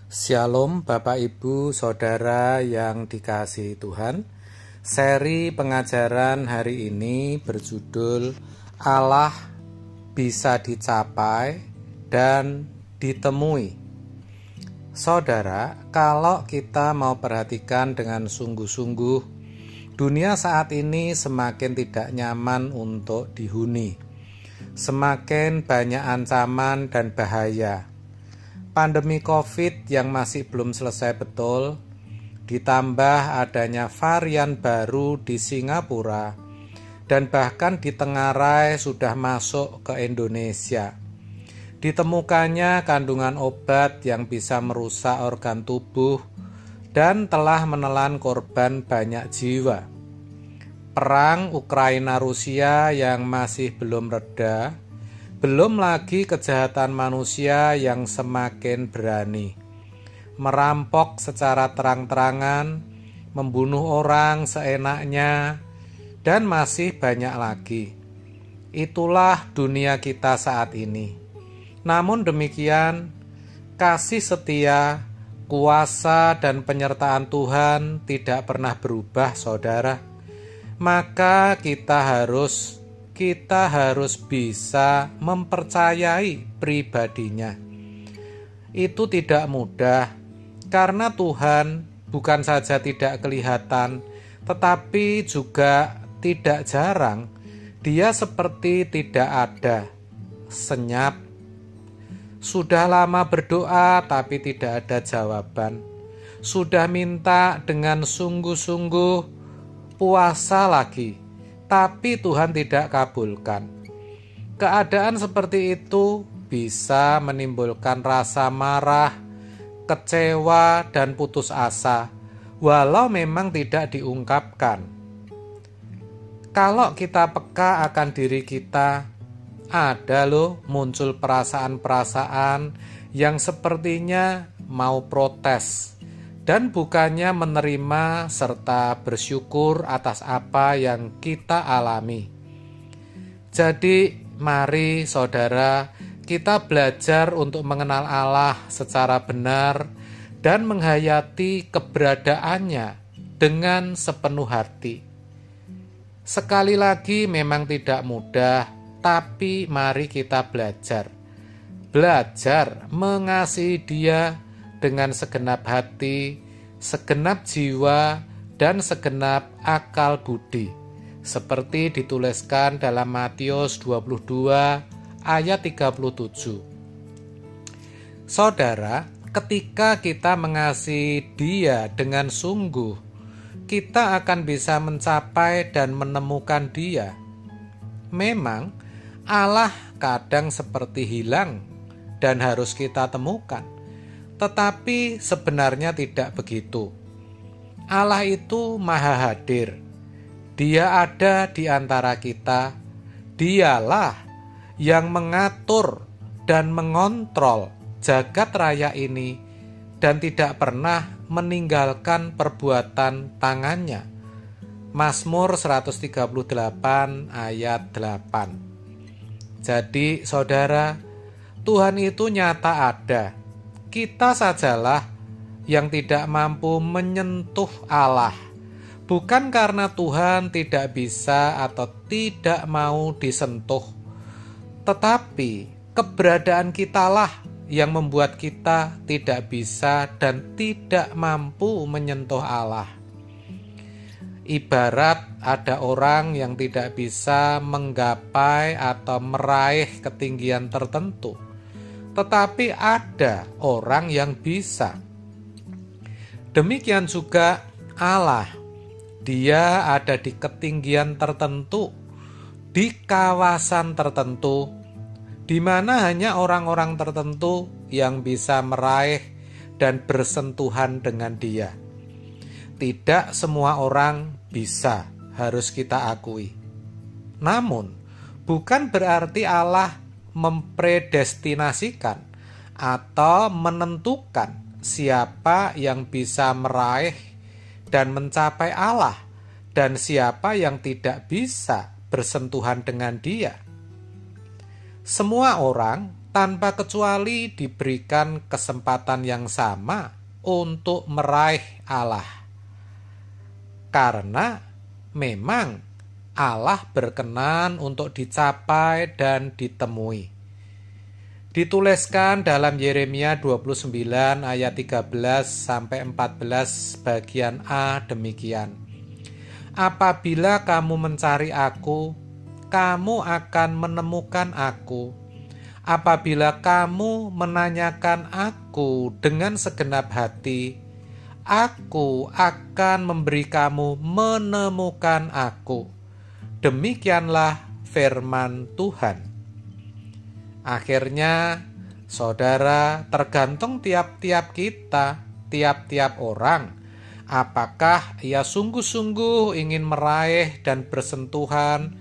Shalom Bapak Ibu Saudara yang dikasihi Tuhan. Seri pengajaran hari ini berjudul Allah bisa dicapai dan ditemui. Saudara, kalau kita mau perhatikan dengan sungguh-sungguh, dunia saat ini semakin tidak nyaman untuk dihuni. Semakin banyak ancaman dan bahaya. Pandemi COVID yang masih belum selesai betul, ditambah adanya varian baru di Singapura, dan bahkan di Tengarai sudah masuk ke Indonesia. Ditemukannya kandungan obat yang bisa merusak organ tubuh dan telah menelan korban banyak jiwa. Perang Ukraina-Rusia yang masih belum reda, belum lagi kejahatan manusia yang semakin berani. Merampok secara terang-terangan, membunuh orang seenaknya, dan masih banyak lagi. Itulah dunia kita saat ini. Namun demikian, kasih setia, kuasa, dan penyertaan Tuhan tidak pernah berubah, saudara. Maka kita harus bisa mempercayai pribadinya. Itu tidak mudah, karena Tuhan bukan saja tidak kelihatan, tetapi juga tidak jarang Dia seperti tidak ada, senyap. Sudah lama berdoa tapi tidak ada jawaban. Sudah minta dengan sungguh-sungguh, puasa lagi, tapi Tuhan tidak kabulkan. Keadaan seperti itu bisa menimbulkan rasa marah, kecewa, dan putus asa, walau memang tidak diungkapkan. Kalau kita peka akan diri kita, ada loh muncul perasaan-perasaan yang sepertinya mau protes, dan bukannya menerima serta bersyukur atas apa yang kita alami. Jadi, mari saudara, kita belajar untuk mengenal Allah secara benar dan menghayati keberadaannya dengan sepenuh hati. Sekali lagi memang tidak mudah, tapi mari kita belajar. Belajar mengasihi Dia dengan segenap hati, segenap jiwa, dan segenap akal budi, seperti dituliskan dalam Matius 22 ayat 37. Saudara, ketika kita mengasihi Dia dengan sungguh, kita akan bisa mencapai dan menemukan Dia. Memang Allah kadang seperti hilang dan harus kita temukan. Tetapi sebenarnya tidak begitu. Allah itu maha hadir. Dia ada di antara kita. Dialah yang mengatur dan mengontrol jagat raya ini dan tidak pernah meninggalkan perbuatan tangannya. Mazmur 138 ayat 8. Jadi saudara, Tuhan itu nyata ada. Kita sajalah yang tidak mampu menyentuh Allah, bukan karena Tuhan tidak bisa atau tidak mau disentuh, tetapi keberadaan kitalah yang membuat kita tidak bisa dan tidak mampu menyentuh Allah. Ibarat ada orang yang tidak bisa menggapai atau meraih ketinggian tertentu, tetapi ada orang yang bisa. Demikian juga Allah. Dia ada di ketinggian tertentu, di kawasan tertentu, di mana hanya orang-orang tertentu yang bisa meraih dan bersentuhan dengan Dia. Tidak semua orang bisa, harus kita akui. Namun, bukan berarti Allah mempredestinasikan atau menentukan siapa yang bisa meraih dan mencapai Allah dan siapa yang tidak bisa bersentuhan dengan Dia. Semua orang tanpa kecuali diberikan kesempatan yang sama untuk meraih Allah. Karena memang Allah berkenan untuk dicapai dan ditemui. Dituliskan dalam Yeremia 29 ayat 13 sampai 14 bagian A demikian. Apabila kamu mencari aku, kamu akan menemukan aku. Apabila kamu menanyakan aku dengan segenap hati, aku akan memberi kamu menemukan aku. Demikianlah firman Tuhan. Akhirnya, saudara, tergantung tiap-tiap kita, tiap-tiap orang, apakah ia sungguh-sungguh ingin meraih dan bersentuhan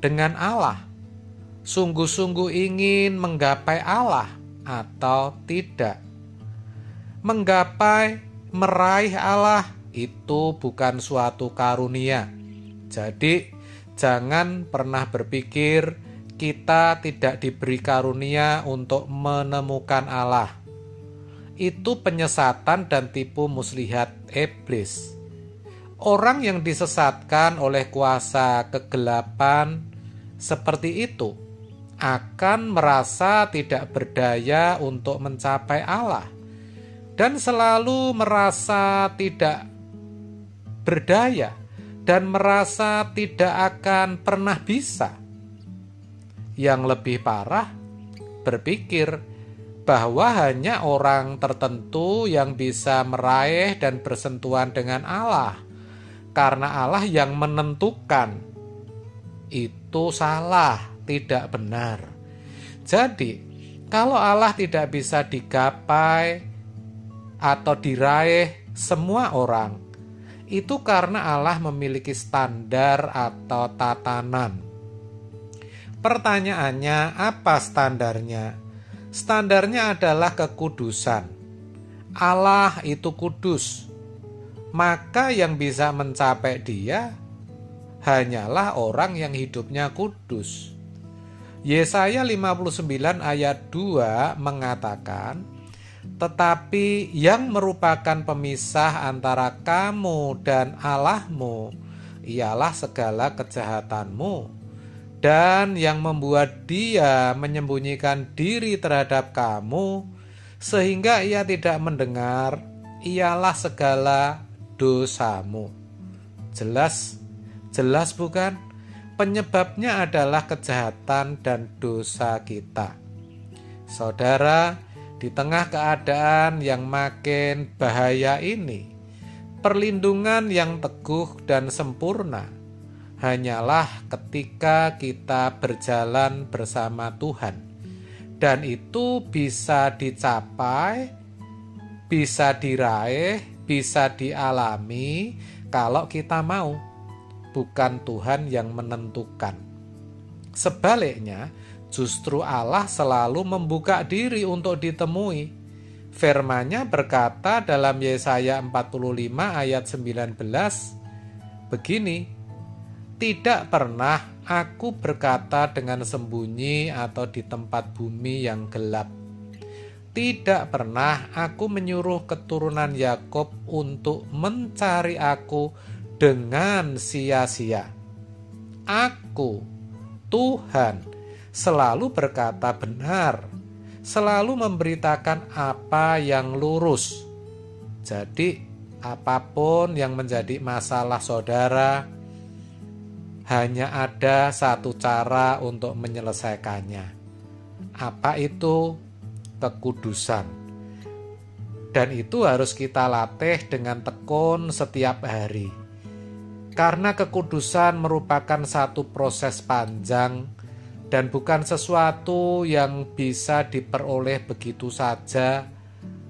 dengan Allah, sungguh-sungguh ingin menggapai Allah atau tidak. Meraih Allah itu bukan suatu karunia. Jadi, jangan pernah berpikir kita tidak diberi karunia untuk menemukan Allah. Itu penyesatan dan tipu muslihat iblis. Orang yang disesatkan oleh kuasa kegelapan seperti itu akan merasa tidak berdaya untuk mencapai Allah dan selalu merasa tidak berdaya dan merasa tidak akan pernah bisa. Yang lebih parah, berpikir bahwa hanya orang tertentu yang bisa meraih dan bersentuhan dengan Allah, karena Allah yang menentukan. Itu salah, tidak benar. Jadi, kalau Allah tidak bisa digapai atau diraih semua orang, itu karena Allah memiliki standar atau tatanan. Pertanyaannya, apa standarnya? Standarnya adalah kekudusan. Allah itu kudus. Maka yang bisa mencapai Dia hanyalah orang yang hidupnya kudus. Yesaya 59 ayat 2 mengatakan, "Tetapi yang merupakan pemisah antara kamu dan Allahmu ialah segala kejahatanmu. Dan yang membuat Dia menyembunyikan diri terhadap kamu sehingga Ia tidak mendengar ialah segala dosamu." Jelas bukan? Penyebabnya adalah kejahatan dan dosa kita. Saudara, di tengah keadaan yang makin bahaya ini, perlindungan yang teguh dan sempurna hanyalah ketika kita berjalan bersama Tuhan. Dan itu bisa dicapai, bisa diraih, bisa dialami kalau kita mau. Bukan Tuhan yang menentukan. Sebaliknya, justru Allah selalu membuka diri untuk ditemui. Firman-Nya berkata dalam Yesaya 45 ayat 19 begini, "Tidak pernah aku berkata dengan sembunyi atau di tempat bumi yang gelap. Tidak pernah aku menyuruh keturunan Yakub untuk mencari aku dengan sia-sia. Aku, Tuhan, selalu berkata benar, selalu memberitakan apa yang lurus." Jadi, apapun yang menjadi masalah saudara, hanya ada satu cara untuk menyelesaikannya. Apa itu? Kekudusan. Dan itu harus kita latih dengan tekun setiap hari. Karena kekudusan merupakan satu proses panjang dan bukan sesuatu yang bisa diperoleh begitu saja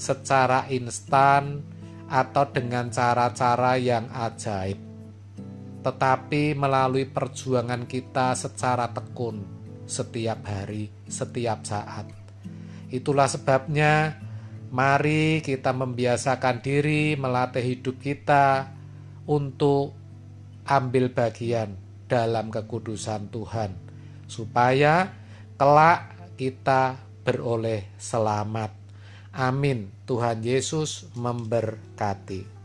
secara instan atau dengan cara-cara yang ajaib. Tetapi melalui perjuangan kita secara tekun setiap hari, setiap saat. Itulah sebabnya mari kita membiasakan diri melatih hidup kita untuk ambil bagian dalam kekudusan Tuhan, supaya kelak kita beroleh selamat. Amin. Tuhan Yesus memberkati.